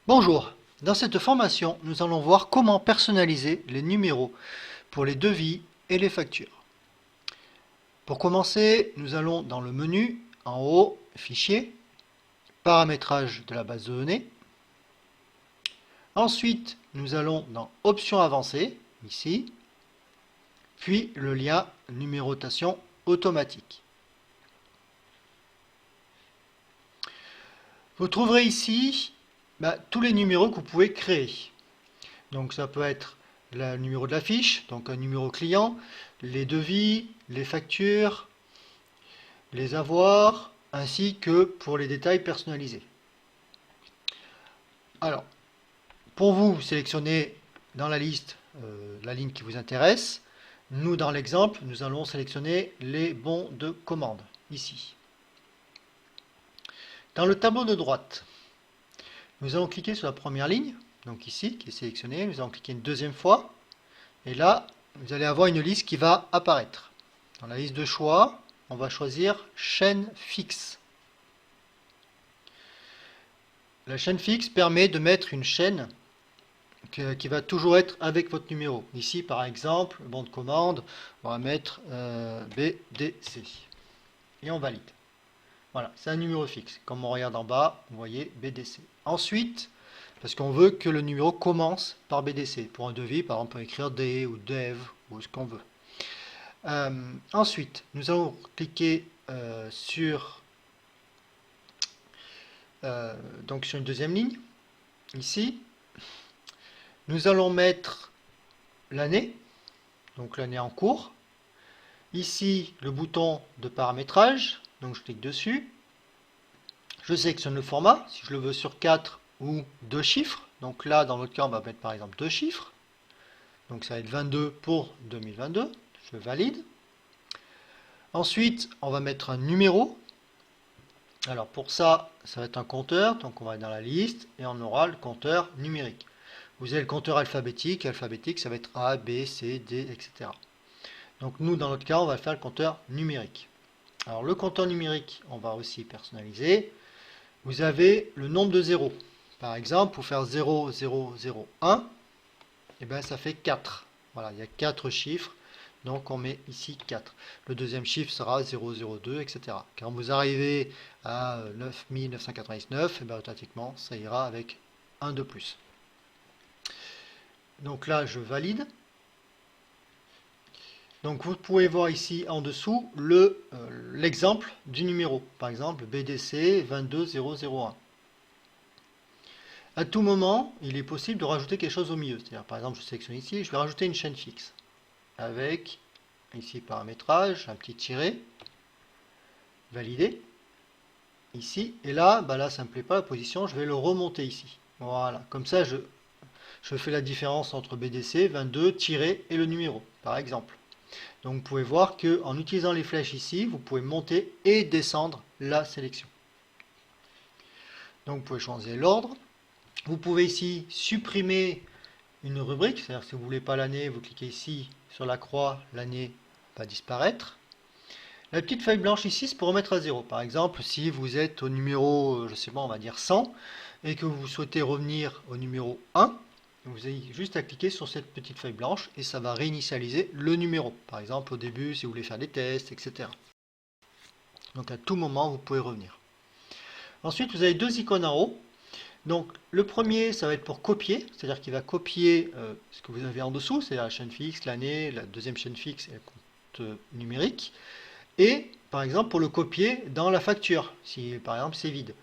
Bonjour, dans cette formation, nous allons voir comment personnaliser les numéros pour les devis et les factures. Pour commencer, nous allons dans le menu, en haut, Fichier, Paramétrage de la base de données. Ensuite, nous allons dans Options avancées, ici, puis le lien Numérotation automatique. Vous trouverez ici tous les numéros que vous pouvez créer. Donc ça peut être le numéro de la fiche, donc un numéro client, les devis, les factures, les avoirs, ainsi que pour les détails personnalisés. Alors, pour vous, sélectionnez dans la liste la ligne qui vous intéresse. Nous, dans l'exemple, nous allons sélectionner les bons de commande, ici. Dans le tableau de droite, nous allons cliquer sur la première ligne, donc ici, qui est sélectionnée. Nous allons cliquer une deuxième fois. Et là, vous allez avoir une liste qui va apparaître. Dans la liste de choix, on va choisir chaîne fixe. La chaîne fixe permet de mettre une chaîne qui va toujours être avec votre numéro. Ici, par exemple, bon de commande, on va mettre BDC. Et on valide. Voilà, c'est un numéro fixe. Comme on regarde en bas, vous voyez BDC. Ensuite, parce qu'on veut que le numéro commence par BDC. Pour un devis, par exemple, on peut écrire D ou Dev ou ce qu'on veut. Ensuite, nous allons cliquer sur une deuxième ligne, ici. Nous allons mettre l'année, donc l'année en cours. Ici, le bouton de paramétrage, donc je clique dessus. Je sélectionne le format, si je le veux sur 4 ou 2 chiffres. Donc là, dans notre cas, on va mettre par exemple 2 chiffres. Donc ça va être 22 pour 2022. Je valide. Ensuite, on va mettre un numéro. Alors pour ça, ça va être un compteur. Donc on va être dans la liste et on aura le compteur numérique. Vous avez le compteur alphabétique. Alphabétique, ça va être A, B, C, D, etc. Donc nous, dans notre cas, on va faire le compteur numérique. Alors le compteur numérique, on va aussi personnaliser. Vous avez le nombre de zéros. Par exemple, pour faire 0, 0, 0, 1, et bien ça fait 4. Voilà, il y a 4 chiffres, donc on met ici 4. Le deuxième chiffre sera 0, 0, 2, etc. Quand vous arrivez à 9999, et bien automatiquement, ça ira avec 1 de plus. Donc là, je valide. Donc vous pouvez voir ici en dessous l'exemple du numéro. Par exemple, BDC 22001. À tout moment, il est possible de rajouter quelque chose au milieu. C'est-à-dire, par exemple, je sélectionne ici, je vais rajouter une chaîne fixe. Avec, ici, paramétrage, un petit tiret. Valider. Ici. Et là, là ça ne me plaît pas la position, je vais le remonter ici. Voilà. Comme ça, je fais la différence entre BDC 22 et le numéro, par exemple. Donc vous pouvez voir qu'en utilisant les flèches ici, vous pouvez monter et descendre la sélection. Donc vous pouvez changer l'ordre. Vous pouvez ici supprimer une rubrique, c'est-à-dire si vous ne voulez pas l'année, vous cliquez ici sur la croix, l'année va disparaître. La petite feuille blanche ici, c'est pour remettre à zéro. Par exemple, si vous êtes au numéro, je sais pas, on va dire 100, et que vous souhaitez revenir au numéro 1, vous avez juste à cliquer sur cette petite feuille blanche et ça va réinitialiser le numéro. Par exemple, au début, si vous voulez faire des tests, etc. Donc à tout moment, vous pouvez revenir. Ensuite, vous avez deux icônes en haut. Donc le premier, ça va être pour copier, c'est-à-dire qu'il va copier ce que vous avez en dessous, c'est la chaîne fixe, l'année, la deuxième chaîne fixe et le compte numérique. Et par exemple, pour le copier dans la facture, si par exemple c'est vide.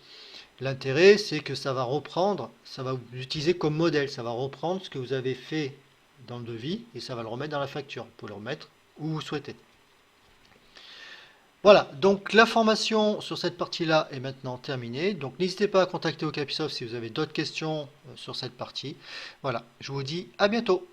L'intérêt, c'est que ça va reprendre, ça va vous utiliser comme modèle, ça va reprendre ce que vous avez fait dans le devis et ça va le remettre dans la facture. Vous pouvez le remettre où vous souhaitez. Voilà, donc la formation sur cette partie-là est maintenant terminée. Donc n'hésitez pas à contacter Okapisoft si vous avez d'autres questions sur cette partie. Voilà, je vous dis à bientôt.